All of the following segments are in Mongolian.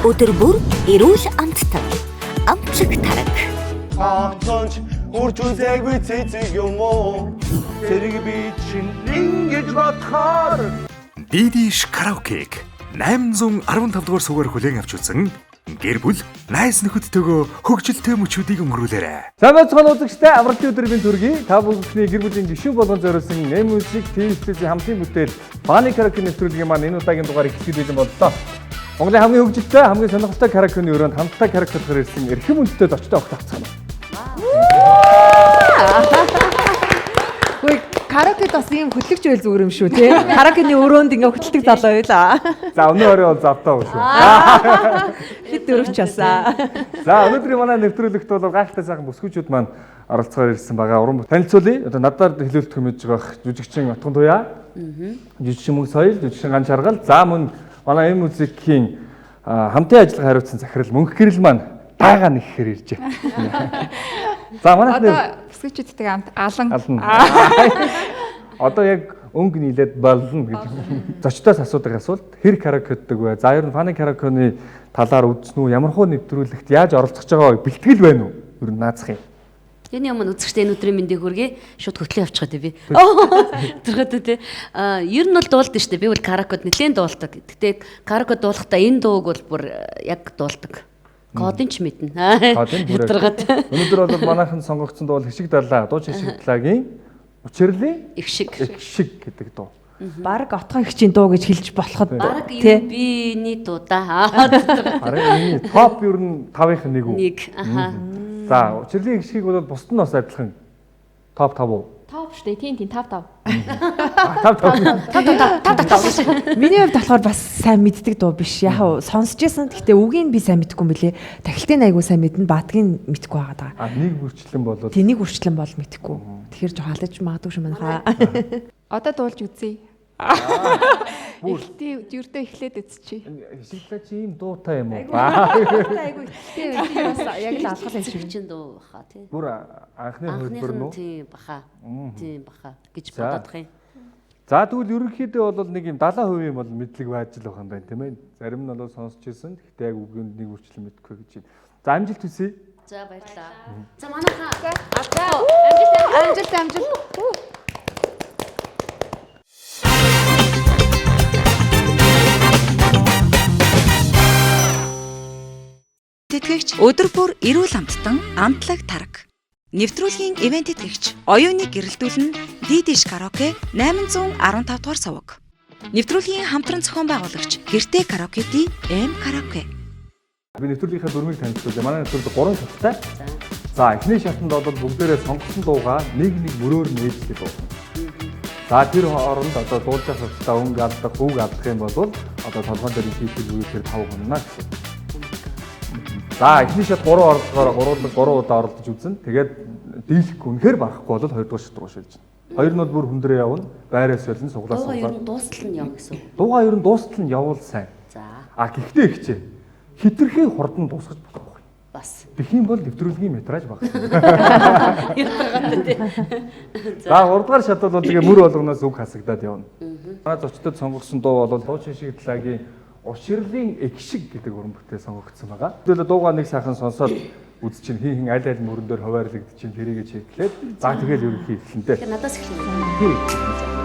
Өдөр бүр эрүүл амттай. Амчиг тараг. Амтонч үржүүлээгүй цэцэг юм уу? Зэрэг би чинь ингэж бодохоор Дидиш караокег 815 дугаар сугаар хүлээн авч үзсэн. Гэр бүл найз нөхөдтэйгөө хөгжилтэй мөчүүдийг өнгөрүүлээрэй. Сайн байцгаана үзэгчдээ амралтын өдрийн төргий та бүхний гэр бүлийн гишүүн болгон зориулсан M-Music TV-ийн хамтын бүтээл Funny Karaoke нэвтрүүлгийн маань энэ удаагийн дугаар эхлэхэд бэлэн боллоо. Монголын хамгийн хөгжилтэй, хамгийн сонирхолтой караокены өрөөнд хамтдаа караоке тоглохоор ирсэн эрхэм хүндтэй зочтой огт авцгаана. Хөөе, караокед бас ийм хөтлөгч байл зүгээр юм шүү тий. Караокены өрөөнд ингээ хөтэлдэг залуу байлаа. За өнөө орой бол завтаа уу шүү. Хэд дөрөвч басаа. За өнөөдрийн манай нэвтрүүлэгт бол гайхалтай сайхан бүсгүйчүүд маань оролцохоор ирсэн байгаа. Уран танилцуулъя. Одоо надаар хэлүүлэлт хүмэж байгаа жүжигчин Отгон Туяа. Жүжигчин Мөнх Соёл, жүжигчин Ганч Аргал. За мөн манай M-Music-ийн хамтын ажиллагаа хариуцсан захирал Мөнх Гэрэл маань даага нэхэхээр иржээ. За манайх Бүсгүйчүүдтэй хамт алан. Одоо яг өнгө нийлээд болно гэж зочдоос асуудаг асуулт хэр караокедаг вэ? За ер нь Funny Karaoke-ны талаар үзсэн үү? Ямархуу нэвтрүүлэгт яаж оролцож байгаа вэ? Бэлтгэл байна уу? Ер нь наацх юм. Яны өмнө үзэгчтэй энэ өдрийн мэндийг хүргэе. Шууд хөтлөө авчихаа тий би. Тэрхүү тий. Ер нь бол дуулдаг шүү дээ. Би бол караокед нэлээд дуулдаг. Гэтэ караокед дуулахдаа энэ дууг бол бүр яг дуулдаг. Кодын ч мэднэ. Өнөөдөр бол манайхан сонгогдсон дуу Хишиг далаа, дууч Хишиг далаагийн Учирлын их шиг гэдэг дуу. Бараг отгон ихчийн дуу гэж хэлж болоход баг биний дуу да. Харин топ ер нь 5-ын нэг үү? Нэг. Аха. За, Учирлын Хишгийг бол бусд нь бас адилхан топ 5 уу? Топ шүү дээ. Тийм 5. 5. миний хувьд болохоор бас сайн мэддэг дуу биш. Яг сонсч байсан. Гэхдээ үгийг би сайн мэдэхгүй юм билэ. Тахилтын айгуу сайн мэднэ, баадгийн мэдэхгүй байгаа даа. Нэг үрчлэн болоод Тэнийг үрчлэн бол мэдэхгүй. Тэгэхээр жоо халаж магадгүй шүү манайхаа. Одоо дуулж үзье. Эхлээ дөрдөө эхлээд үзчихье. Хишиг далаа чи ийм дуутай юм уу? Айгуу ихтэй бас яг л алхал юм шиг. Чин дуу баха тий. Бүр анхны хөлбөр нь үү? Тийм баха. Тийм баха гэж бодох юм. За тэгвэл ерөнхийдөө бол нэг юм 70% бол мэдлэг байж л байгаа юм байна тийм ээ. Зарим нь бол сонсч ирсэн. Гэхдээ яг үгэнд нэг үрчлэн мэдэхгүй гэж байна. За амжилт хүсье. За баярлалаа. За манайхаа. Амжилт. Тэтгэгч өдөр бүр эрүүл амттан амтлаг тараг. Нэвтрүүлгийн ивент тэтгэгч оюуны гэрэлтүүлэн Дидиш караоке 815 дугаар суваг. Нэвтрүүлгийн хамтран зохион байгуулагч Гэртэй караокети M караоке. Би нэвтрүүлгийнхаа дүрмийг танилцуулъя. Манай нэвтрүүлэг 3 шаттай. За эхний шатанд бол бүгдээрээ сонгосон дуугаа нэг мөрөөр нээжлээ дуу. За тэр оронд одоо дуулж байгаа хувьдаа өнгө алдах, үг алдах юм бол одоо толгойн дээр хийх үеэр 5 гунаа гэсэн. За эхний шат 3 орлогоор 3 удаа оролдож үзэн. Тэгээд дийлэхгүй үнэхээр барахгүй бол 2 дугаар шат руу шилжиж. Хоёр нь бол бүр хүндрээ явна. Байраас солин суглаас Дуугаа ер суглаа. нь дуустал нь явна гэсэн. Дуугаа ер нь дуустал нь явуул сайн. За Гэхдээ ихчээ. Хитрхээ хурдан дуусгаж болохгүй. бас. Тэгэх юм бол нэвтрүүлгийн метраж багасна. Ятрагаад тий. За 3 дугаар шат бол тэгээ мөр болгоноос үг хасагдаад явна. Манай зочдод сонгогдсон дуу бол дууч Хишиг далаагийн Учирлын Экшиг гэдэг уран бүтээл сонгогдсон байгаа. Тэгвэл дуугаа нэг сайхан сонсоод үзчихин хин аль мөрөн дээр хуваарлагдчихин тэрийгэ чеклээд за тэгэл ерөнхий эхлэнтэй. Тэгэхээр надаас эхлэв.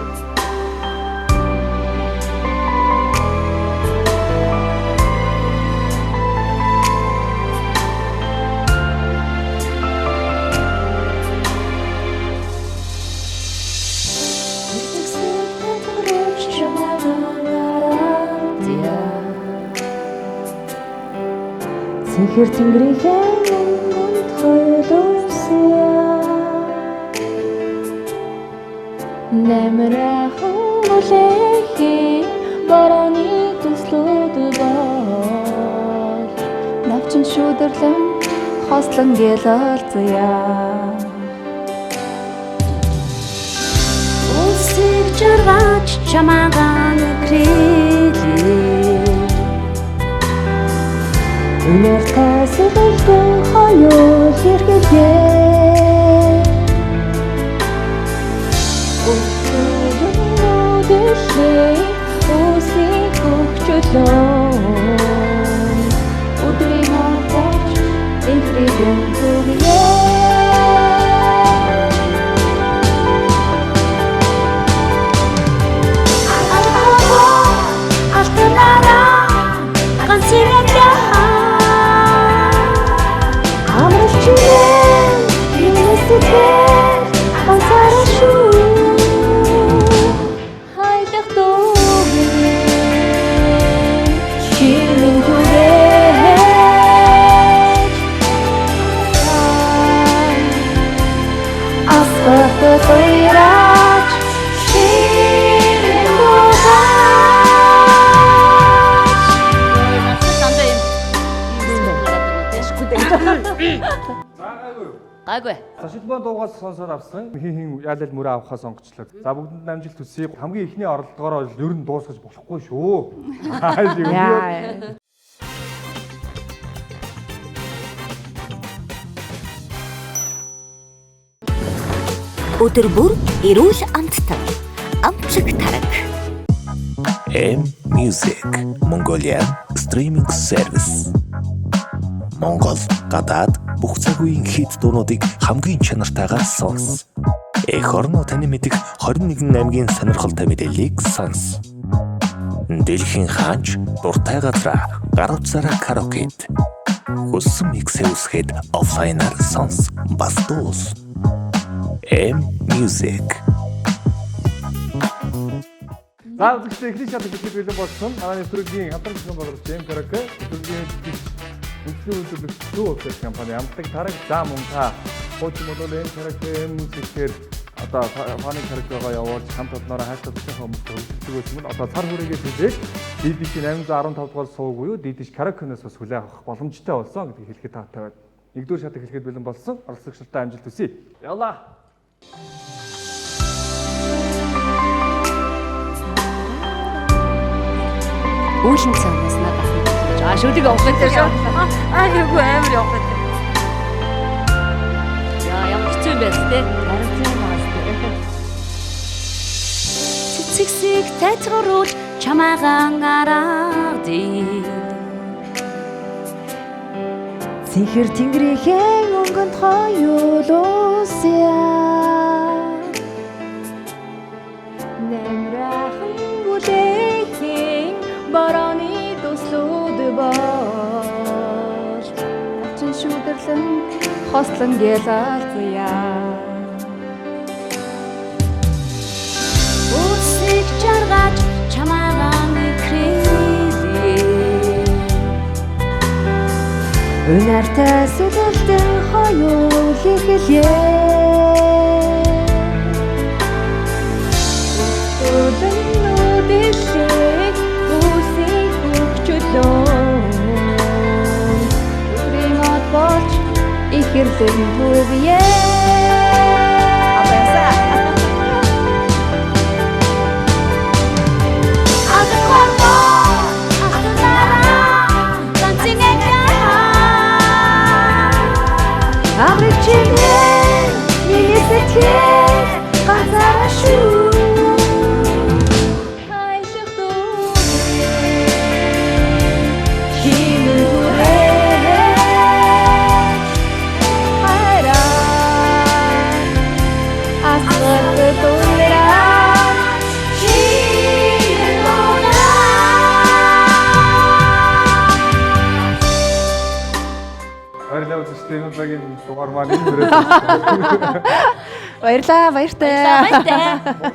Зэхэр тэнгэрийн өмнөд хойлоосяа Нэмрэхэн үлэхи бараны төслүүд бол навчин шүдэрлэн хослон гэлэлцяа Усиг жаргаж чамаагаа нэкрэлээ Үнэртээ сэлэлтэн хоёул хэрэглээ Үсээ үсийг хөгжүүлөө Бидэн хүрээ Гайгүй. За шилбэн дуугаас сонсоод авсан хин яалал мөрөө авахаа сонгочлоо. За бүгдэнд амжилт хүсье. Хамгийн ихний оролдогоороо ер нь дуусгаж болохгүй шүү. Яа. Өдөр бүр эрүүл амттай. Амчиг тараг. M-Music Mongolia Streaming Service. Монгол, гадаад бүх цаг үеийн хит дуунуудыг хамгийн чанартайгаар сонс. Эх орно таны мэдих 21 аймгийн сонирхолтой мэдээллийг сонс. Дэлхийн хаанч дуртай газраа гар утсаараа караокед. Хүссэн миксээ үсгээд офлайнаар сонс. Бас дуус. M-Music. За үзэгчдээ эхний шатыг хэлбэл болсон. Манай нэвтрүүлгийн хамтран гишүүн болгож Джейм Караке нэвтрүүлгийн үйлчлүүлэгч компани амтдаг тараг за мөн та хуучин модулын Караке музикээр одоо фаны Каракегаа явуулж хамт олноороо хайртай бүхэн хүмүүст хөгжүүлдэг байсан бол одоо цар хүрээгээ хэлээд DDC 815 дугаар сууг буюу DDC Каракенаас бас хүлээн авах боломжтой болсон гэдгийг хэлэхэд таатай байна. Нэгдүгээр шатыг хэлэхэд бэлэн болсон. Оролцогчдод амжилт хүсье. Явлаа. Үйлэн цаанаас надад хэлж шүлэг авах гэдэг шүү. Айгуу амар явах гэдэг. Яа ямар хэцүү юм бэ те? Харин тийм байна. Цэцэгсэг тайцгаруул чамаагаан араади. Синхэр тэнгэрийн өнгөнд хоёулуусяа. Нэмрахан бүлэхийн барааны төслүүд боош. Авчин шүдэрлэн хослон гялалцяа. Үсэг жаргаж чамаагаан крили. Өнөртэй сүлэлтэн хоёул ихэлээ. Өлөннүүдэлээ үсийг хөгжүүлэн. Римот болж ихэрлэн бүгье. Амричинээ нисэтээ ганцааршуу Дугаар маань энэ мөрөөд. Баярлаа, баяртай.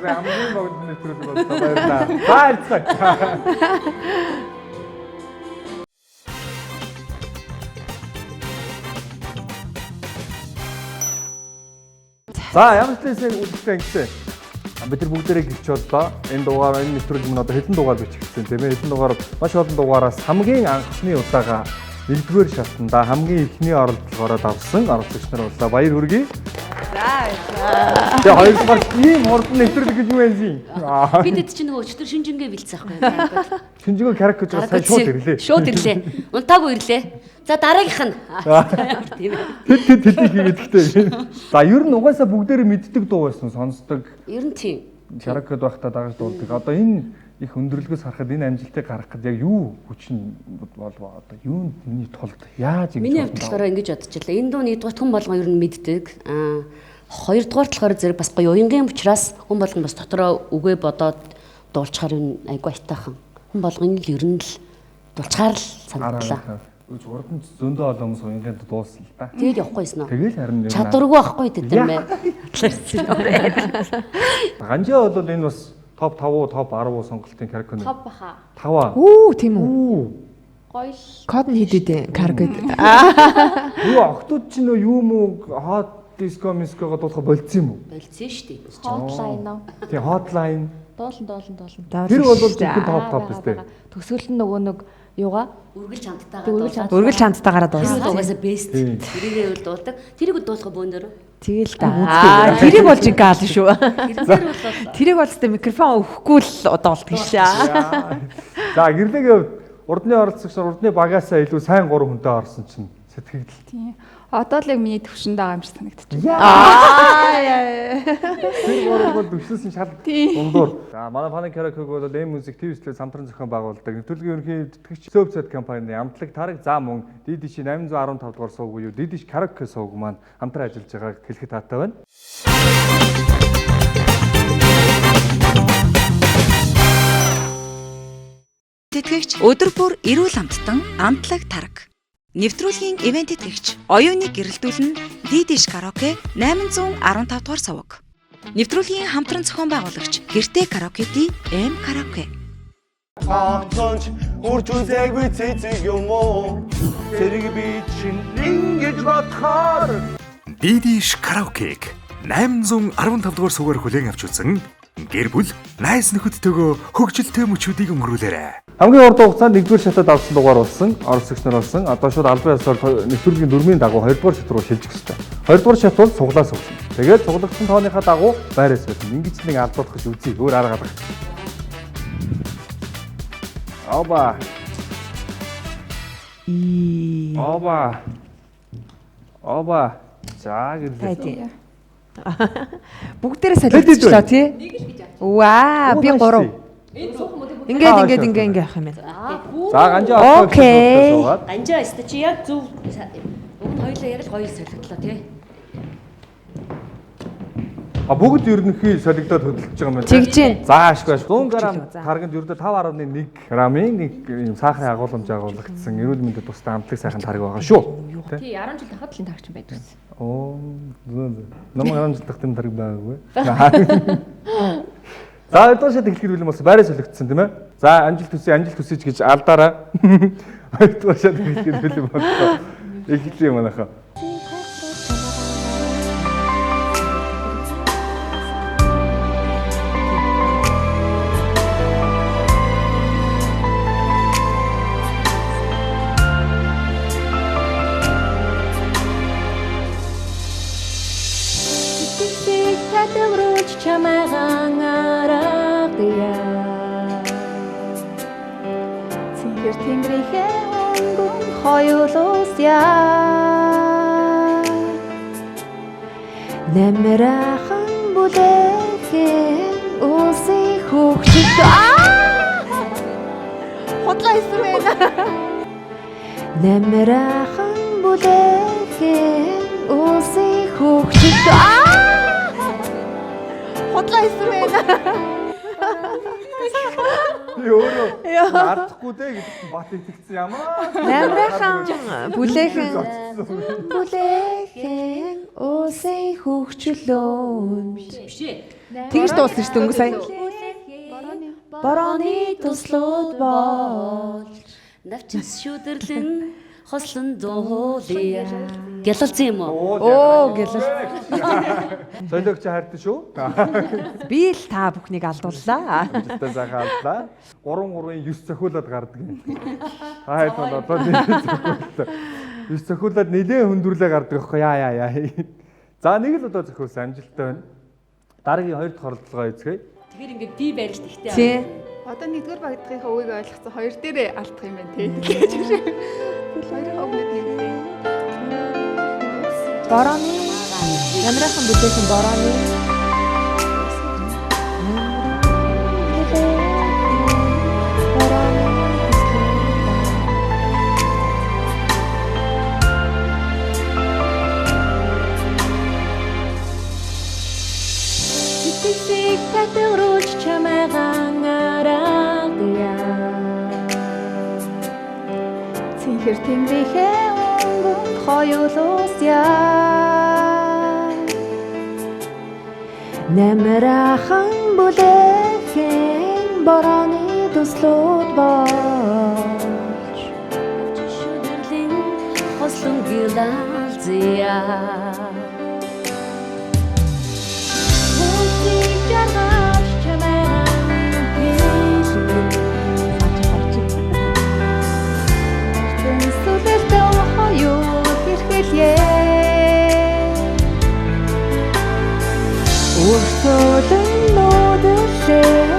Хамгийн богд нэвтрүүлэг болсон. Баярлаа. Баярлалаа. За ямар ч лээсээ үлдсэн гэсэн. Бид нар бүгдээрээ гэрч боллоо. Энэ дугаар энэ нэвтрүүлэг нь одоо хэдэн дугаар бичихсэн тийм ээ. Хэдэн дугаар маш олон дугаараас хамгийн анхны удаага нэгдүгээр шатанда хамгийн ихний оролцоогоороо давсан оролцогч нар боллоо. Баяр хүргэе. Тэгээ хоёрдугаар ийм хурдан нэвтрүүлэг гэж юу вэ? Бидэд чинь нөгөө өчтөр шинжингээ бэлдсэн байхгүй юу? Шинжингээ character гэж сайн шууд ирлээ. Шууд ирлээ. Унтаагүй ирлээ. За дараагийнх нь. Тийм ээ. Тэд хийгээдэгтэй. За ер нь угаасаа бүгдээрээ мэддэг дуу байсан сонсдог. Ер нь тийм. Character байхдаа дагаж дуулдаг. Одоо энэ их өндөрлгөөс харахад энэ амжилтыг гаргахад яг юу хүчин болов одоо юунд миний тулд яаж ингэж Миний хувьд болохоор ингэж бодож байлаа. Энэ дуу нэгдүгээр хүн болгон ер нь мэддэг. Хоёрдугаар болохоор зэрэг бас гоё уянгийн учраас хүн болгон бас дотроо үгээ бодоод дуулчихаар юм айгу айтаахан. Хүн болгон л ер нь л дуулчихаар л санагдлаа. Урд нь зөндөө олон хүмүүс уянгийн дууссан л да. Тэгээд явахгүй юм уу? Тэгэл харин Чадваргүй байхгүй тийм ээ. Ганжаа бол энэ бас топ 5 топ 10 сонголтын каракон. Топ баха. 5. Үү тийм үү. Гоё. Код нь хийдэ каргод. Юу охтууд чинь юу муу хот диско миского дуулах болцсон юм уу? Болцсон шүү дээ. Hotline уу? Тий hotline. Дуулан. Тэр бол зөвхөн топ өстэй. Төсөөлт нь нөгөө нэг юугаа? Үргэлж хамттайгаа Үргэлж хамттайгаараа Тэр дуусна. угаасаа best. Тэрийг л дуулдаг. Тэрийг дуулах бөөндөр. Тэгэл да. Тэрийг болж ингээл шүү. Тэрээр бол Тэрийг бол тэ микрофон өгөхгүй л дуулдаг шээ. За гэрлэгээ урдны оролцогч урдны багаасаа илүү сайн 3 хүнтэй орсон чинь сэтгэл. Тийм. Одоо л яг миний төвшөнд байгаа юм шиг санагдчих. Тэр гурав бол төвшөлсөн шал дундуур. За манай Panic Karaoke бол M-Music TV студид самтран зохион байгуулдаг. Нэвтрүүлгийн ерөнхий тэтгэгч Сөөвцэд компанийн амтлаг тараг за мөн DDC 815 дугаар сууг буюу DDC Karaoke сууг маань хамтран ажиллаж байгааг хэлэхэд таатай байна. Тэтгэгч өдөр бүр эрүүл амттан амтлаг тараг. Нэвтрүүлгийн ивент тэтгэгч оюуныг гэрэлтүүлэн DDC Karaoke 815 дугаар суваг. Нэвтрүүлгийн хамтран зохион байгуулагч Гэртээ Karaoke M Karaoke. Хамтонч урж үзээгүй цэцэг юм уу? Зэрэг би чинь ингэж бодохоор DDC Karaoke 815 дугаар суугаар хүлээн авч үзсэн гэр бүл найз нөхөдтэйгөө хөгжилтэй мөчүүдийг өнгөрүүлээрэй. Хамгийн урт хугацаанд 1-р шатад авсан дугаар болсон, оролцогч нар болсон. Одоо шууд албан ёсоор нэвтрүүлгийн дөрмийн дагуу 2-р шат руу шилжих ёстой. 2-р шат бол цуглаас өгсөн. Тэгээд цуглагдсан тооныхаа дагуу байраас болно. Ингэж нэг алдуулах гэж үзье. Өөр арга гаргах. Оба. Оба. За гэрлээ. Бүгдээрээ солилцлоо тий. Ваа би 3. Ингээд явах юм байна. За ганжаа Окей. Ганжаа өстө чи яг зөв уг нь хоёулаа яг л гоё солигдлоо тий. Бүгд ерөнхий солигдоод хөдөлж байгаа юм байна. Тэгж дээ. За ашгүй 100 г тарганд ердөө 5.1 грамын нэг юм сахарын агуулмж агуулгдсан эрүүл мэндэд тустай амтлаг сайхан тарг байгаа шүү. Тий 10 жил дахад л энэ таргч байдаг. Оо намайг 10 жил дахад энэ тарг байгаагүй. За одоошоо тэглэхэр бэлэн болсон байраа солигдсон тийм ээ. За амжилт төсөөж гэж алдаараа. Одоошоо тэглэхэр бэлэн болсон. Эхлэе манайхаа. Цэнгэр тэнгэрийнхээ өнгөн хоёулуусяа Нэмрэхэн бүлэхэн үсий хөгжит хотлоо исэн байна. Нэмрэхэн бүлэхэн үсий хөгжит Хотлоо исэн байна. Би өөрөө ардахгүй дээ гэдэг бат итгэсэн ямар. Намраахан бүлээхэн үсий хөгжлөө Биш ээ. тэгж дуусна шүү дээ өнгө сая. Борооны туслууд болж Навчис шүдэрлэн хослон дуулъя. Гялалцсан юм уу? Оо гэлээ. Солиогч хайртай шүү. Би л та бүхнийг алдууллаа. Тэ захааллаа. 3-3-ын 9 цохиулаад гардаг юм. Хайд бол одоо 9 цохиулаад нэлээд хөндөрлөө гардаг аахгүй яа. За нэг л одоо зохиулсан амжилттай байна. Дараагийн 2 дахь оролдлогоо эзгэе. Тэгэхээр ингээд би барилт ихтэй. Тий. Одоо нэгдүгээр багтгийнхаа үгийг ойлгоцсон хоёр дээрээ алдах юм байна тий. Хоёрын өмнөд нэгтэй. Борооны намраахан бүлээхэн борооны Итгэсийг татварууч чамайгаан аргая. Цэнхэр тэнгэрийнхээ өнгөнд хоёулуусья. Намраахан бүлэхэн борооны төслүүд болж шүдэрлийн хослон гилалзия. Мусик жанаж чамайгаан хийсэн. Сүлэлтэн хоёул хэрхэлье. Өөртөөлөн нүүдэлээ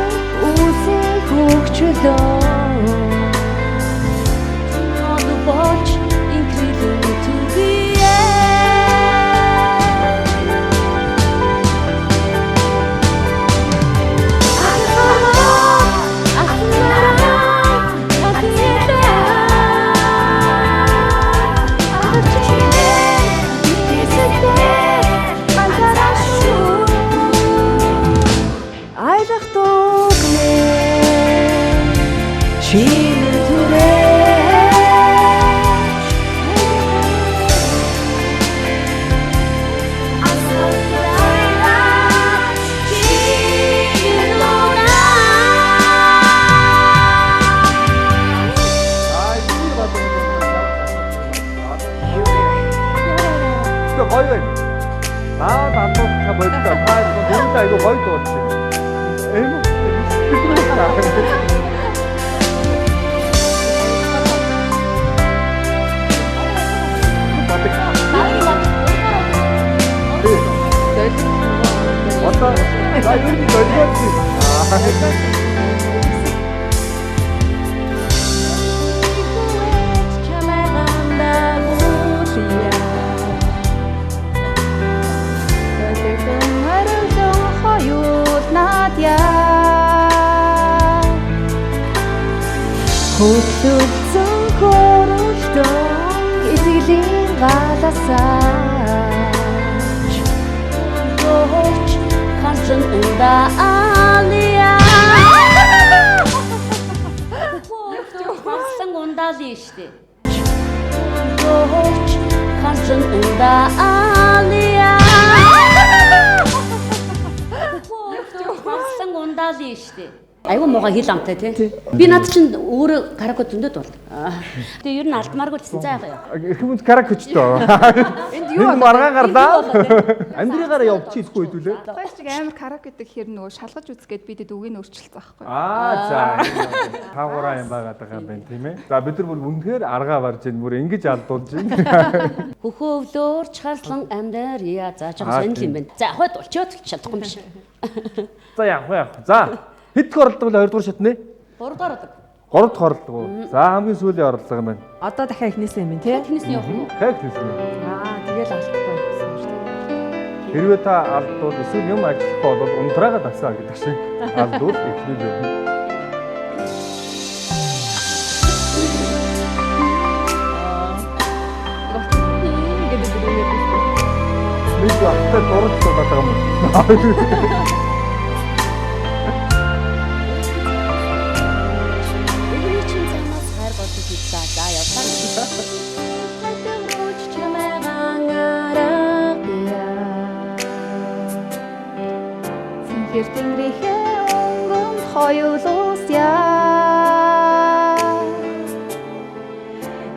үсээ хөгчлөө. Нод болж инкрилэн түгие. Айлах дугнэ чимэн түрээч асуултаараа чимэн Тэ гоё байна. Бандуулах болтой. Та бүгд айгүй гоё дуулсан. Эм хөдлөлцөн хөрөлтөн эзэлийн галасаач Гоч хансан ундаалия. Хансан ундаалия штэ. Гоч хансан ундаалия. Хансан ундаалия штэ. Айгу муугаа хил амтай тий. Би над чинь өөрөө караоке зөндөд бол. Тэгээ ер нь алдмааргүй гэсэн цаа яах вэ? Хүмүүс караоке өчтөө. Энд юу Энэ маргаа гарлаа. Амьдригаараа явчих хэлгүй хэдүүлээ. Хоёр шиг амар караоке гэдэг хэр нөгөө шалгаж үзгээд бидэд үгийг өөрчилсөн байхгүй. За. Таагаараа юм байгаад байгаа юм байна тийм ээ. За бид нар бүр үнэхээр аргаа барж ийн бүр ингэж алдуулж ийн. Хөхөө өвлөөр чарлан амьдарья. За жоохон сонирхол юм байна. За хойд болчоод чадахгүй юм биш. За яах. За хэд оролдог вэ 2 дугаар шатны? 3 дахь ордог. 3 дахь оролдог уу? За хамгийн сүүлийн орлого юм байна. Одоо дахиад ихнээсээ юм тий. Эхнээс нь явах юм уу? Хайх хэлсэн юм. Тэгэл алдахгүй гэсэн юм шүү дээ. Хэрвээ та алдвал эсвэл юм ажиллахгүй бол унтраагаа тасаа гэдэг шиг алдвал эхлүүл юм. Бид ахтай дурж байгаа юм. За явсан. татварууч чамайгаан аргая. Цэнхэр тэнгэрийнхээ өнгөнд хоёулуусья.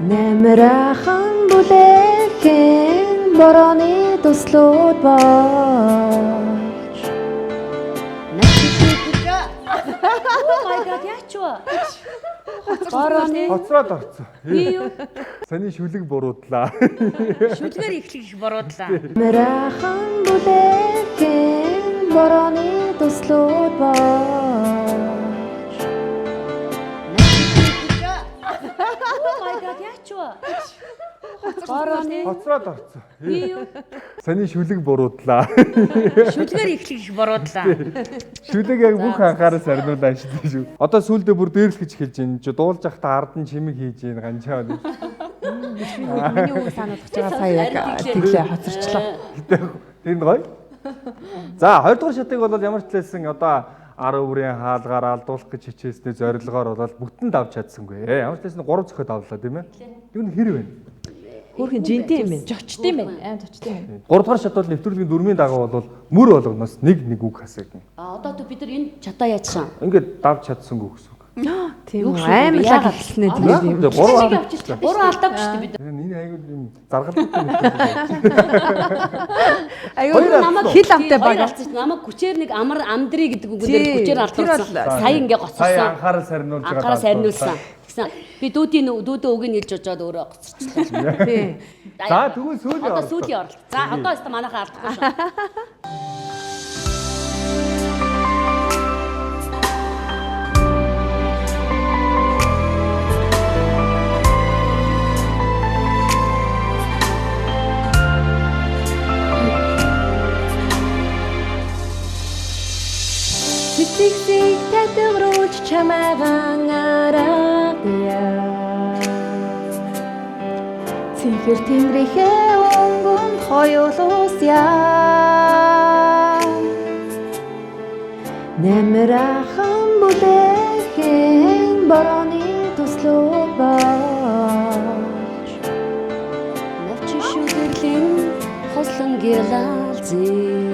Намраахан бүлэхэн борооны төслүүд болж Oh my god яачва. Борооны Хоцроод орцсон. би юу? Саний шүлэг буруудлаа. Шүлгээр ихлэх бороодлаа. Намраахан бүлэхэн борооны төслүүд болж Oh my god яачва. Борооны Хоцроод орцсон. би юу? Саний шүлэг буруудлаа. Шүлгээр ихлэх бороодлаа. Шүлэг яг бүх анхаарал сарниулаа шүү дээ шүү. Одоо сүүлдээ бүр дээрлэж хэлж байна. Чи дуулж явахдаа ард нь чимэг хийж ийн ганчаа. Миний үг санаад байгаа сая яг тэглээ хоцорчлоо. Тэнд гоё. За 2 дугаар шатыг бол ямар ч хэлсэн одоо 10 өврийн хаалгаар алдуулах гэж хичээсний зорилгоор бол бүгдэн давж чадсангүй. Ямар ч хэлсэн 3 зөхөд авлаа тийм ээ. Юу н хэр вэ? Хөөрхөн жинтэй юм байна. Зочтой юм байна. Аим зочтой юм. 3 дугаар шат бол нэвтрүүлгийн дөрмийн дагуу бол мөр болгоноос нэг үг хасагдана. Одоо бид нар энэ чатаа яадсан. Ингээд давж чадсангүй гэсэн үг. Тийм үү. Аймаглаа хэлснэ тэгээд юм. 3 алдаагүй шүү дээ бид. Энэ айгүй юм заргалтай нэвтрүүлэг. Айгүй намайг хил амтай баг. Намайг хүчээр нэг амар амдрий гэдэг үг дээр хүчээр алдуулсан. Сая ингээ гоцсон. Сая анхаарал сарниулж байгаа. Анхаарал сарниулсан. Тэгсэн би дүүдээ үгийг хэлж очоод өөрөө гоцчихлаа. Тийм. За тэгвэл сүүлийн одоо сүүлийн оролт. За одоо өстө манайхаа алдахгүй шүү. Цэцэгсийг татвруулж чамайгаан аргая. Цэнхэр тэнгэрийнхээ өнгөн хоёулуусья. Нэмрэхэн бүлэхэн борооны туслууд бааж. Навчи шүгэрлийн хослон гялалзээ.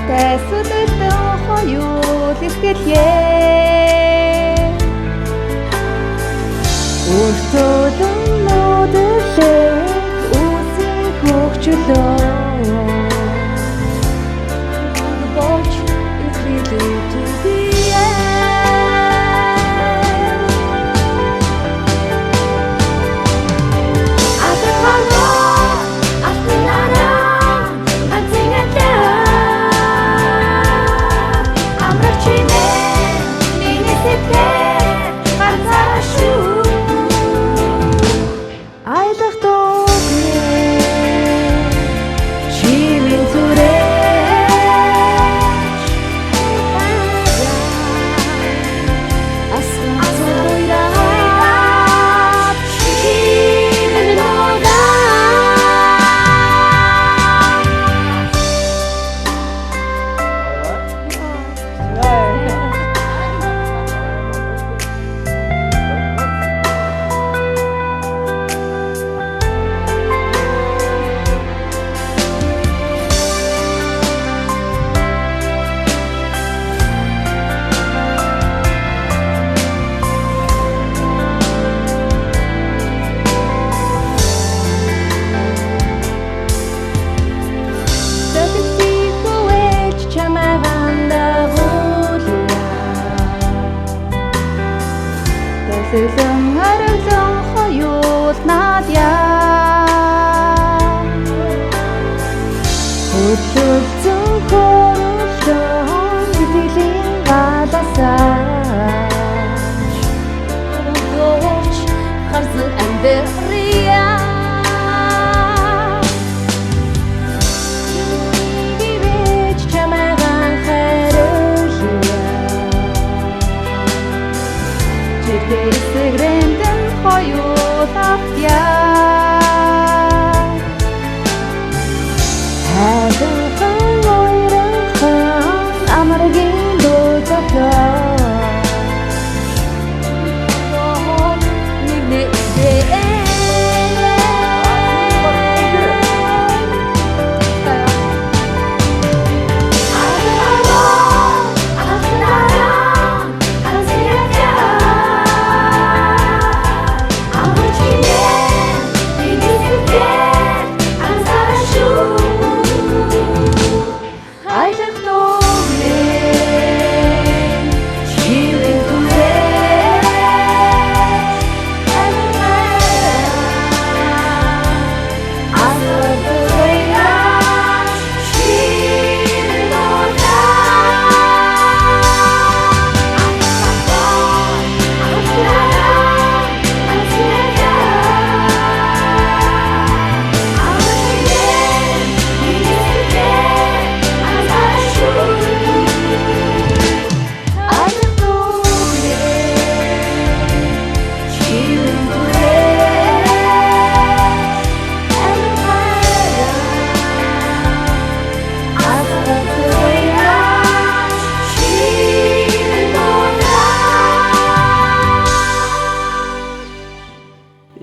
Тэсүдэтэ хоёул ихгэлээ. Өөртөө нөдөрлөө үсээ хөгжлөө. Боч ихгэлээ түгийе. Сэлэн харагдан хоёул надяа. Хөдлөлцөн хөрөлтөн сэтгэлийн галасаач. Дооч харсан амбэрия. Бивэж чамайгаан хайрлая. Чигдээ сэгрэн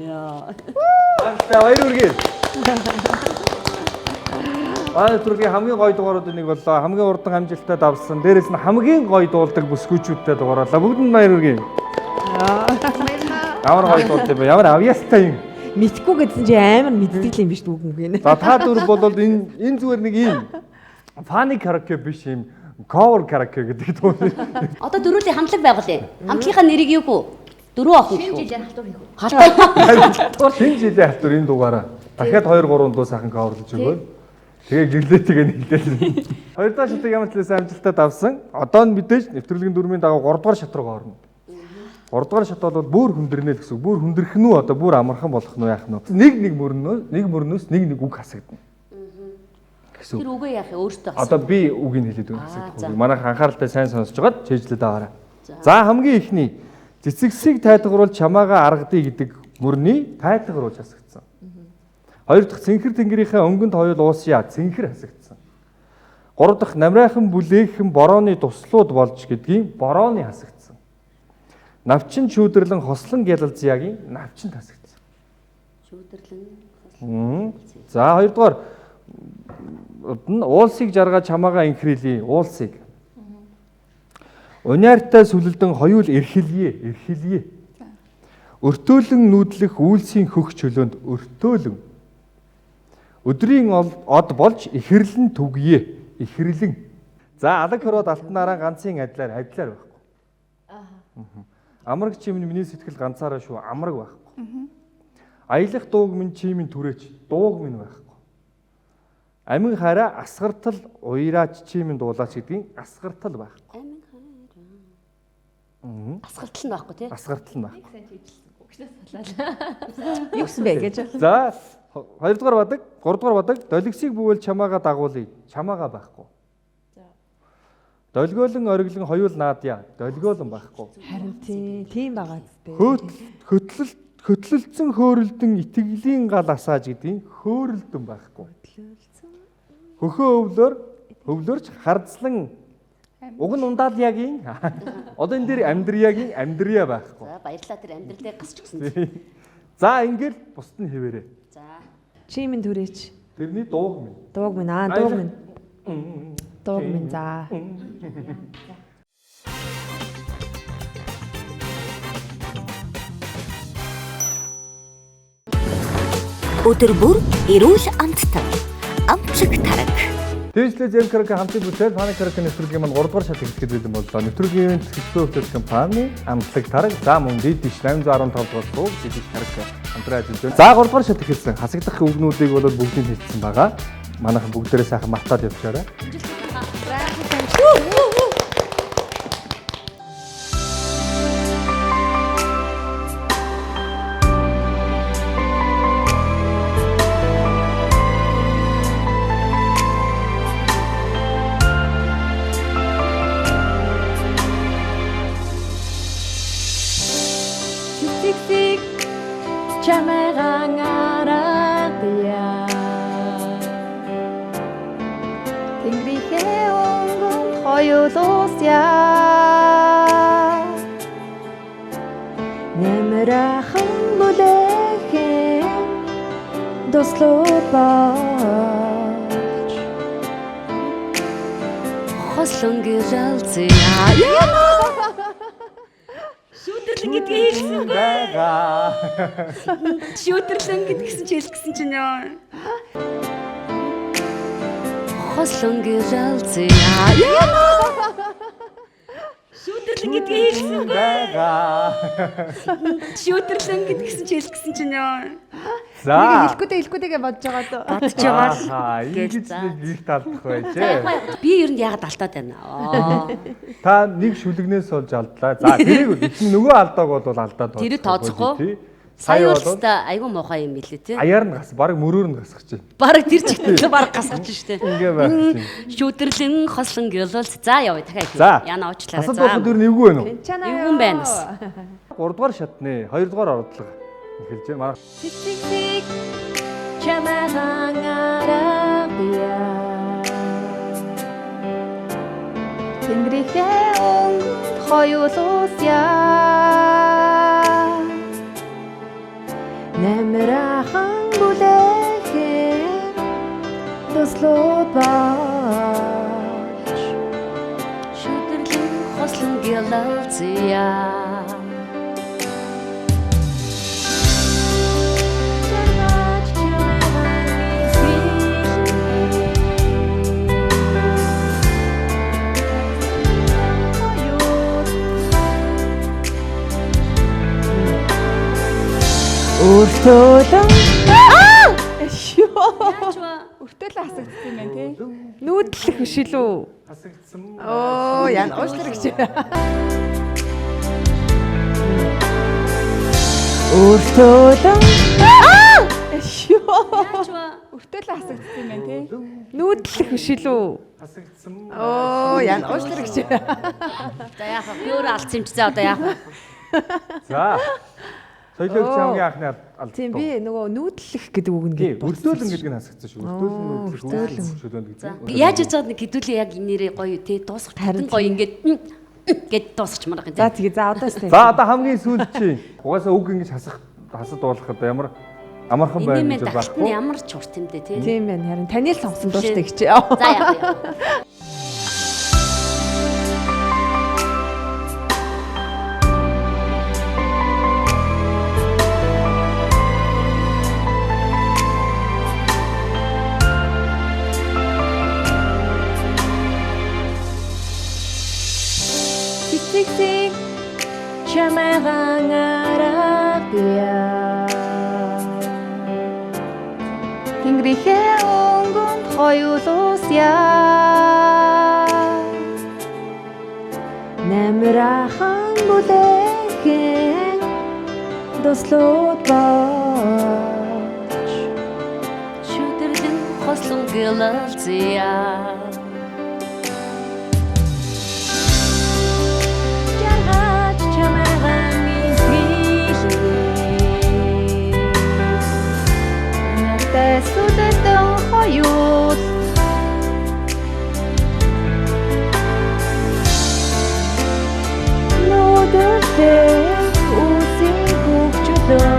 Яа. Баяр үргээ. Түргийн хамгийн гоё дугааруудын нэг боллоо. Хамгийн урдан амжилттай давсан. Дээрээс нь хамгийн гоё дуулдаг бүсгүүчүүдтэй дугаарлаа. Бүгд нь баяр үргээ. Ямар гоё дуулдаг бэ? Ямар авьяастай юм. Мэдхгүй гэсэн чи амар мэддэг юм биш үг юм. За та дөрв бол энэ зүгээр нэг юм фаны караоке биш юм. Cover караоке гэдэг дуу. Одоо дөрүүлийн хамтлаг байгуулъя. Хамтлагийнхаа нэрийг юу гоо? Дөрөв охин. Шинэ жилээр халтур хийх үү? Халтур. Шинэ жилийн халтур энэ дугаараа дахиад 2 3 дуу сайхан coverлж өгөөл. Тэгээ гэлээтэйгээ нийлээл. 2 дахь шатыг ямар ч лээс амжилттай давсан. Одоо нь мэдээж нэвтрүүлгийн дүрмийн дагуу 3 дугаар шат руу орно. 3 дугаар шат бол бүр хүндэрнэ л гэсэн. Бүр хүндэрх нь үү одоо бүр амархан болох нь яах нь вэ? Нэг мөрнөөс нэг үг хасагдана. Тэр үгээ яах вэ? Өөртөө одоо би үгийг хэлээд өгөх гэсэн. Манайх анхааралтай сайн сонсож байгаад чэйжлээд байгаарай. За хамгийн ихний цэцэгсийг тайтгаруулж чамаагаа аргадъя гэдэг мөрний тайтгаруулж хасагдсан. Хоёр дахь цэнхэр тэнгэрийнхээ өнгөнд хоёул уусъя цэнхэр хасагдсан. Гурав дахь намрайхан бүлээгхэн борооны туслууд болж гэдгийн борооны хасагдсан. Навчин шүүдэрлэн хослон гялалзяагийн навчинд хасагдсан. Шүүдэрлэн. За хоёрдугаар уулсыг жаргаа чамаагаа инхрэлий уулсыг. Униартай сүлэлдэн хоёул эрхэлье. Өртөөлөн нүүдлэх үйлсийн хөх чөлөөнд өртөөлөн. Өдрийн од болж ихэрлэн ихэрлэн. За алаг хороод алтнаараа ганцын адилаар байхгүй. Амраг чимэн миний сэтгэл ганцаараа шүү амраг байхгүй. Аялах дууг минь чимэн түрээч дууг минь байхгүй. Амин хараа асгартал уяраач чимэн дуулаач гэдгийг асгартал байхгүй. Амин хараа. Асгартал нь байхгүй тий? Асгартал нь байхгүй. Юу гэсэн бэ гэж. За 2 дугаар бадаг, 3 дугаар бадаг долгисыг бүвэл чамаагаа дагуулъя. Чамаагаа байхгүй. Долгиолон ориглон хоёул наадъя. Долгиолон байхгүй. Харин тийм байгаа зү. Хөтлөлцөн хөөрөлдөн итгэлийн гал асааж гэдгийг хөөрөлдөн байхгүй. Хөхөө өвлөрч хардслан уг нь ундаальягийн одоо энэ дээр амьдриягийн амьдрия байхгүй. За баярлалаа тэр амьдралыг гасч өгсөн. За ингээл бусд нь хэвээрээ. За. Чимэн түрээч. Тэрний дууг минь. Дууг минь Дууг минь за. Өдөр бүр эрүүл амттай. Амчиг тараг. Тэжлээ зэм караоке хамтын бүтээл фаны караоке нэвтрүүлгийн маань 3 дугаар шат эхлэхэд бэлэн боллоо. Нэвтрүүлгийн төлөвлөлтөө хөтлөх компани амтлаг тараг за мөн дэдиш 815 дугаар сууг дэдиш караоке хамтран ажиллаж байна. За 3 дугаар шат эхэлсэн. Хасагдах үгнүүдийг бол бүгдийг хэлсэн байгаа. Манайхан бүгдээрээ сайхан мартаад явчаарай. Тэнгэрийнхээ өнгөнд хоёул уусъя. Нэмрэхэн бүлэхэн дуслууд болж Хослон гялалзяа. Шүүдэрлэн гэдгийг хэлсэн байгаа. Шүүдэрлэн гэдгсэн чи хэлсэн чинь ёо. Хослон гялалзяа. Шүүдэрлэн гэдгийг хэлсэн байгаа. Шүүдэрлэн гэдгсэн чи хэлсэн чинь ёо. За. Хэлэхгүйтэйгээ бодож байгаа дөө. Бодож байгаа л ингэж нэг их талдах байжээ. би ер нь яагаад алдаад байна. Та нэг шүлэгнээс олж алдлаа. За тэрийг нөгөө алдааг бол алдаад байна. Тэр тооцохгүй. Сая бол айгүй муухай юм билээ тий. Аяар нь гас, баг мөрөөр нь гасгаж байна. Бараг тэр чигтэл бараг гасгаж штэ. Ингээ байх чинь. Шүүдэрлэн хослон гялал. За явъя дахиад. Яна уучлаарай. Асад болох дэр нэггүй байна уу? Эвгүй байна. 3 дугаар шатны 2 дугаар ордлого эхэлж байна. цэцэг чамайгаа аргадъя. Тэнгэрийнхээ өнгөнд хоёул уусъя. Намирахан бүлэхэн дуслууд бааж Шүдэрлэн хослон гялалцъя. Өртөөлөн Өртөөлөө хасагдсан юм байна тий. нүүдлэх биш үү? Хасагдсан. Оо яна уушлах гэж. Өртөөлөн Өртөөлөө хасагдсан юм байна тий. нүүдлэх биш үү? Хасагдсан. Оо яна уушлах гэж. За яах вэ? Би өөрөө алдсан юм чи за одоо яах вэ? За. Соёлогч хамгийн анхны алд. Тийм би нөгөө нүүдлэх гэдэг үг нь Өртөөлөн гэдэг нь хасагдсан шүү. Өртөөлөн шүлөөнд гэдэг. Яаж яцаад нэг хэдүүлээ яг нэрээ гоё тий дуусах харин гоё ингээд гэд дуусчихмаар байгаа юм. За тэгээ за одоос тийм. За одоо хамгийн сүүлд чи угаасаа үг ингэж хасад болох одоо ямар амархан байна гэж байхгүй. байхгүй. Ямар ч урт юм дээ тий. Тийм байна харин таны л сонгосон дууштай гэж. За яах вэ? Цэцэг чамайгаан аргая Тэнгэрийнхээ өнгөнд хоёулуусья Намирахан бүлэхэн дуслууд бааж Шүдэрлэн хослон гялалцъя. Тэсүдэтэн хоёул Нүдэлээ үсийн хөвчлөө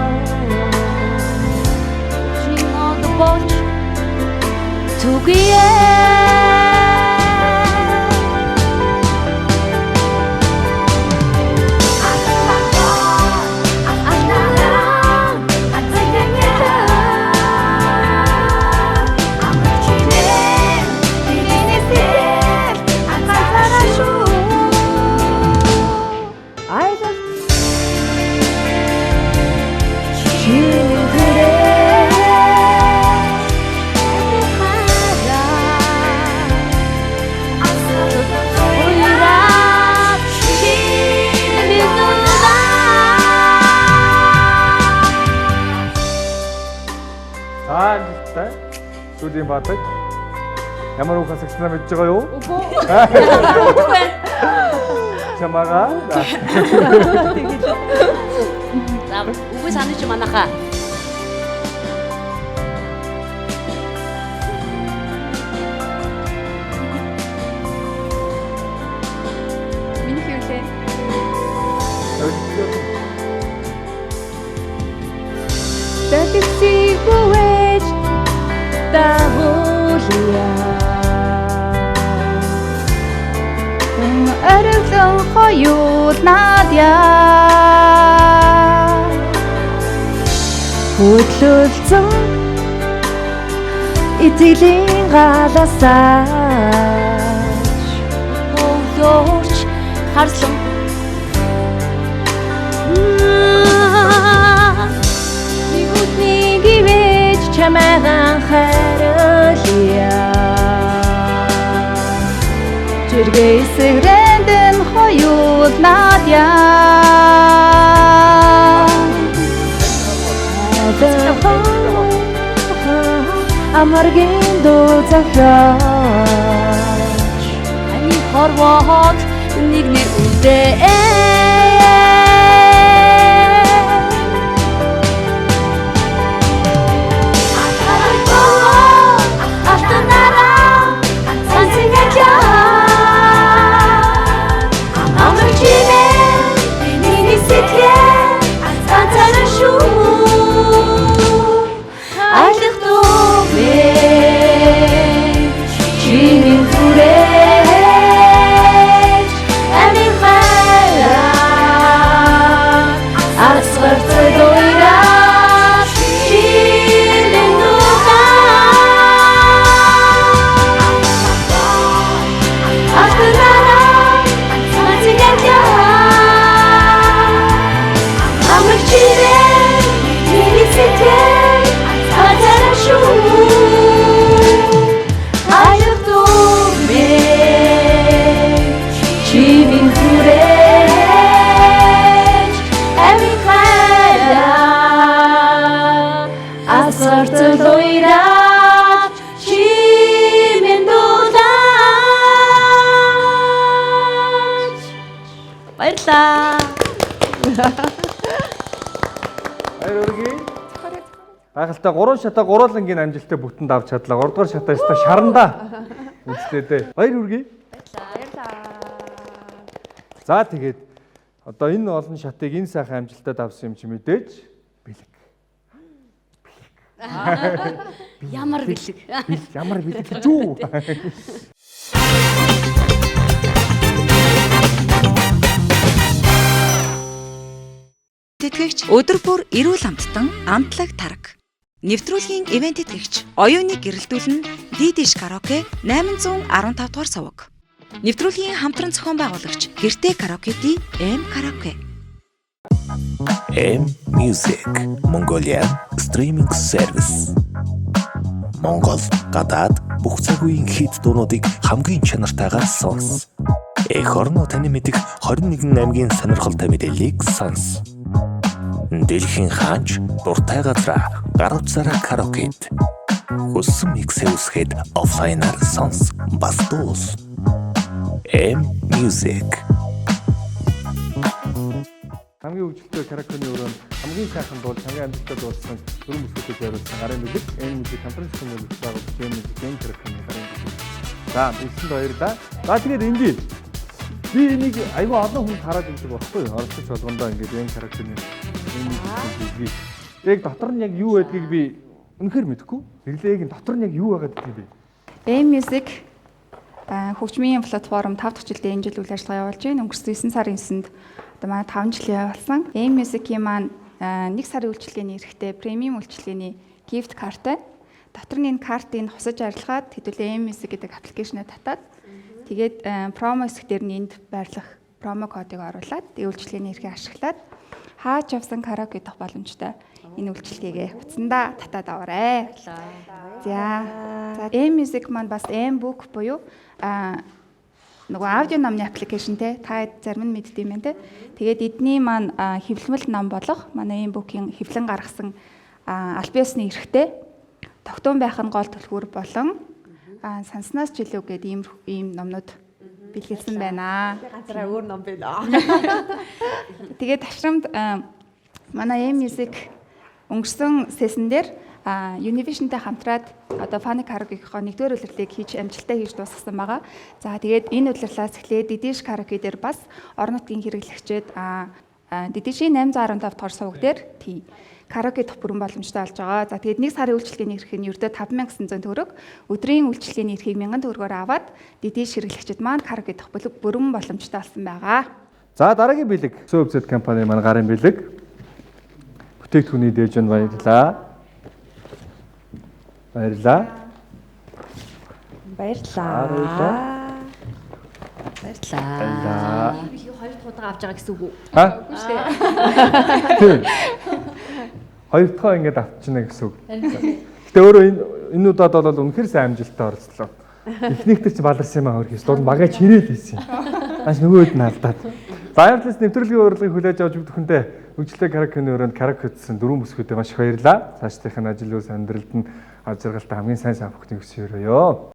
Чинод боч түгие. Сүүлийн бадаг. Ямар үг хасагдсанаа мэдж байгаа юу? Үгүй. Чамаага. За үгүй санаж манайхаа. Миний хэвлээ. Тэтгэсийг бүвэж дагуулъя Өрөвлөн хоёул надя Хөдлөлцөн эцэлийн галасаач Хөвлөөрч харслан Нэг ивэж чамайгаан хайрлая Жиргэсэгрэндэн хоёул надя Амаргийн дуу захиач ани хорвоод нэг үдээ. Амарчинэ миний сэтгэл ганцаараа шүү Зорцол уйраад чимэн дуулаач. Баярлаа. Баяр үргээ. Гайхалтай 3 шатаа гуруулангийн амжилттай бүтэнд авч чадлаа. 3 дугаар шатаа өстө шарандаа. Үстэдээ. Баяр үргээ. За тэгээд одоо энэ олон шатыг энэ сайхан амжилтад авсан юм чи мэдээж бэлэг. Ямар бэлэг. Ямар бэлэг гэж үү? Тэтгэгч өдөр бүр эрүүл амттан амтлаг тараг. Нэвтрүүлгийн ивент тэтгэгч оюуныг гэрэлтүүлэн Дидиш караоке 815 дугаар суваг. Нэвтрүүлгийн хамтран зохион байгуулагч Гэртээ караоке-ди M караоке. M Music Mongolia Streaming Service. Монгол, гадаад бүх цаг үеийн хит дуунуудыг хамгийн чанартайгаар сонс. Эх орно таны мэдих 21 аймгийн сонирхолтой мэдээллийг сонс. Дэлхийн хаанч дуртай газраа гар утсаараа караокед. Хүссэн миксээ үсгээд офлайнаар сонс. Бас дуус. M Music. Хамгийн хөгжилтэй караокены өрөөнд хамгийн сайхан дуул, хамгийн амжилттай дуулсан дөрвөн бүсгүүдэд зориулсан гарын бэлэг, энэ музик конференц хүмүүст байгуулсан гейм караокены гарын бэлэг. За, бичлэнд баярлалаа. За тэгээд ингээд би энийг айгүй олон хүн хараад байдаг байхгүй юу? Оролцож болгондоо ингээд гейм караокены яг дотор нь яг юу байдгийг би үнэхээр мэдэхгүй. Тэглээг нь дотор нь яг юу байгаад гэдгийг би. M-Music хөгжмийн платформ 5 дахь жилдээ энэ жил үйл ажиллагаа явуулж байна. Өнгөрсөн 9 сарын 9-нд одоо манай 5 жилийн явуулсан. M-Music-ийн маань 1 сарын үйлчилгээний эрэхтэй премиум үйлчилгээний gift card-тай. Дотор нь энэ картыг хусаж арилгаад хэдүүлээ M-Music гэдэг аппликейшнээ татаад тэгээд промо хэсэг дээр нь энд байрлах промо кодыг оруулаад үйлчилгээний эрхийг ашиглаад хаач явсан караоке дах боломжтой энэ үйлчилгээгээ утсандаа татаад аваарай. За M-Music маань бас M-Book буюу нөгөө аудио номны аппликейшн те та зарим нь мэддэм байх те. Тэгээд эдний маань хэвлэмэл ном болох манай M-Book-ийн хэвлэн гаргасан аль биесны эрэхтэй тогтун байх нь гол түлхүүр болон санснаас жилүү гэдэг ийм номнууд бэлгэлсэн байна. Ганцаараа өөр ном байна. Тэгээд тавшрамд манай M-Music өнгөрсөн сессэн дээр Univision-тай хамтраад одоо Funny Karaoke-ийн 1-р улирлыг хийж амжилттай хийж дуусгасан байгаа. За тэгээд энэ улирлаас эхлээд Didish Karaoke дээр бас орон нутгийн хэрэглэгчид Didish-ийн 815 дугаар суваг дээр караоке дах бүрэн боломжтой болж байгаа. За тэгээд 1 сарын үйлчилгээний эрх нь ердөө 5900 төгрөг, өдрийн үйлчилгээний эрхийг 1000 төгрөгөөр аваад Didish хэрэглэгчид маань караоке дах бүрэн боломжтой болсон байгаа. За дараагийн бэлэг Сөөвзэд компани маань гарын бэлэг. Бүтээгдэхүүний дээж нь баярлалаа. Баярлалаа. Баярлаа. Би хоёр дахь удаа авч байгаа гэсэн үг үү? Үгүй шүү дээ. Хоёр дахь ингээд авчна гэсэн үг. Гэтэ өөрөө энэ удаад бол үнэхээр сайн амжилттай оролцлоо. Эхнийхтэй чи баларсан юм аа хөрхийс. Дууд магаа чирээд ийсэн. Маш нөгөөд нь алдаад. Баярлалаа нэвтрүүлгийн урилгыг хүлээж авч бүхэндээ хөгжлтэй караокены өрөөнд караоке хийсэн дөрвөн бүсгүүдэд маш их баярлалаа. Цаашдынхын ажил үйл амьдралд нь аж аргалтай хамгийн сайн бүхнийг хүсье өрөөё.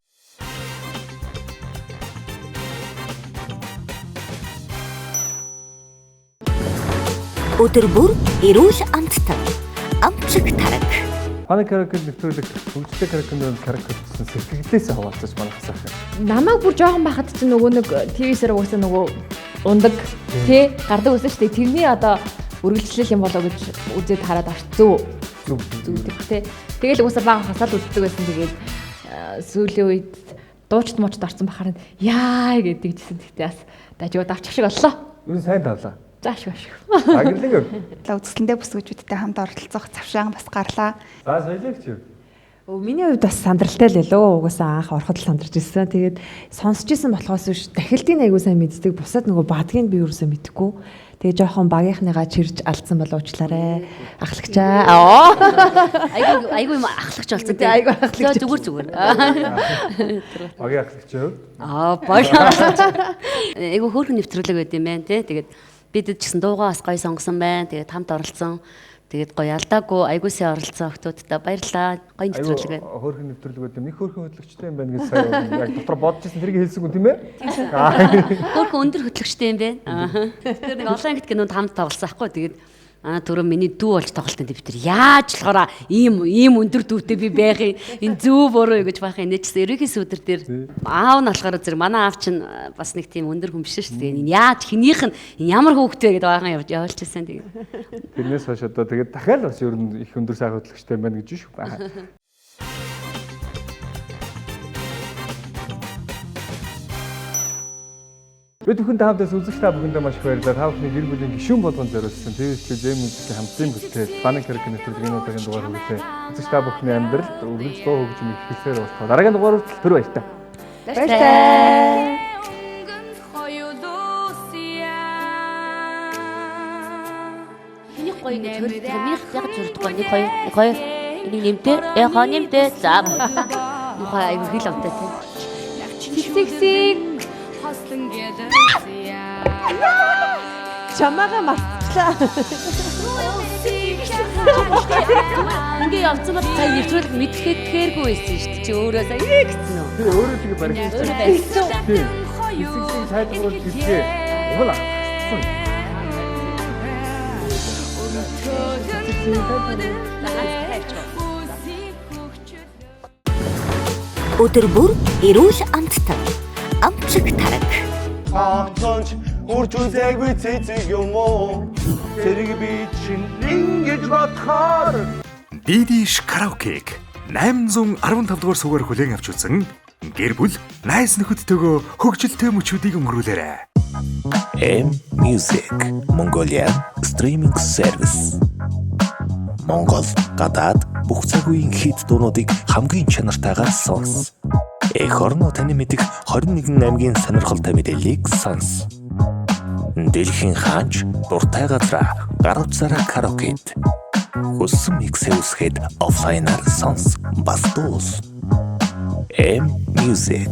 Өдөр бүр эрүүл амттай амчиг тараг. Funny Karaoke нэвтрүүлэг хөгжлтэй караокены өрөөнд караоке хийсэн сэтгэлдээс хаваалцаж манайхаас ахын. Намайг бүр жоохон байхад чинь нөгөө нэг ТV-сээр угаасаа нөгөө ундаг тий гардаг байсан шүү дээ. Тэрний одоо үргэлжлэл юм болоо гэж үзээд хараад авч зөө. Зүг тий. Тэгэл угаасаа бага хасаад үздэг байсан. Тэгээд сүүлийн үед дуучт муучд орсон бахаар яа гэдэг чийсэн. Тэгтээ бас дажууд авчих шиг боллоо. Юу сайн тавлаа. Зааш. Агарлаг. Үзэсгэлэнтэй бүсгүүчүүдтэй хамт оролцох завшаан бас гарлаа. За соёлогч юу? Миний хувьд бас сандралтай л илүү угаасаа анх ороход л сандарч ирсэн. Тэгээд сонсч ирсэн болохоос биш дахилтын аягүй сайн мэддэг. Бусад нөгөө баадгийг би юусэн мэдхгүй. Тэгээ жоохон багийнхныгаа чирж алдсан болоо уучлаарай. Ахлагчаа. Айгүй юм ахлагч болсон тийм. Айгүй ахлагч. Зүгээр. Багийн ахлагч юу? Багийн ахлагч. Айгүй хөөрхөн нэвтрүүлэг байд юм байна тий. Тэгээд бид ч гэсэн дуугаа бас гоё сонгосон байна. Тэгээд хамт оролцсон. Тэгээд гоё алдаагүй айгуу сайн оролцсон охтуудтай баярлалаа. Гоё нэвтрүүлгээ. Хөөрхөн нэвтрүүлгүүд нэг хөөрхөн хөтлөгчтэй юм байна гэж сая яг дотор бодож ирсэн тэрийг хэлсэнгүй тийм ээ? Хөөрхөн өндөр хөтлөгчтэй юм байна. Тэр нэг олон ангит кинонд хамт тоглосон ахгүй. Тэгээд түрүү миний дүү болж тоглолтын бид тэр яаж болохоор ийм өндөр дүүтэй би байхын энэ зөв буруу гэж баахын нээжсэн ерөнхий сүдэр дээр аав нь болохоор зэрэг манай аав чинь бас нэг тийм өндөр хүн биш шүү дээ. Энэ яаж хинийх нь ямар хөөгтэй гэдэг баахын явуулж ирсэн тэгээд. Тэрнээс хойш одоо тэгээд дахиад бас ер нь их өндөр сайхан хөтлөгчтэй байна гэж шүү. Бид бүхэнд хамтдаа үзэгч та бүхэндээ маш их баярлалаа. Та бүхний гэр бүлийн гишүүн болгон зориулсан TVS J Music хамтын бүтээл Фаны Карик нэвтрүүлгийн удаагийн дугаар хүрэлээ. Үзэгч та бүхний амьдралд үргэлж дуу хөгжим их хэлсээр болтгоо. Дараагийн дугаар хүртэл түр баяртай. Баяртай. Энийг гоё гэж хөрөлдөх минь яг зөрдөггүй нэг гоё энийг нэмтээ нэмтээ за мухай айгу хэл автай Сиксик Чамаага марцлаа. ингээ явцсан бол сая нэвтрүүлэг мэдхэдгээргүй байсан шүү дээ чи өөрөө сая гэсэн үү Тэр өөрөө тэгээ барьсан. Тийм. Хэсэг сайдруулж хэлээ. Угал авсан. Өдөр бүр эрүүл амттай. Амчиг тараг. Хамтонч хурж үзээгүй цэцэг юм уу? Зэрэг би чинь ингэж бодохоор Дидиш караокег 815 дугаар суугаар хүлээн авч үзсэн гэр бүл найз нөхөдтэйгөө хөгжилтэй мөчүүдийг өнгөрүүлээрэй. M Music Mongolia Streaming Service. Монгол, гадаад бүх цаг үеийн хит дуунуудыг хамгийн чанартайгаар сонс. Эх орно таны мэдих 21 аймгийн сонирхолтой мэдээллийг сонс. Дэлхийн хаанч дуртай газраа гар утсаараа караокед. Хүссэн миксээ үсгээд офлайнаар сонс. Бас дуус. M Music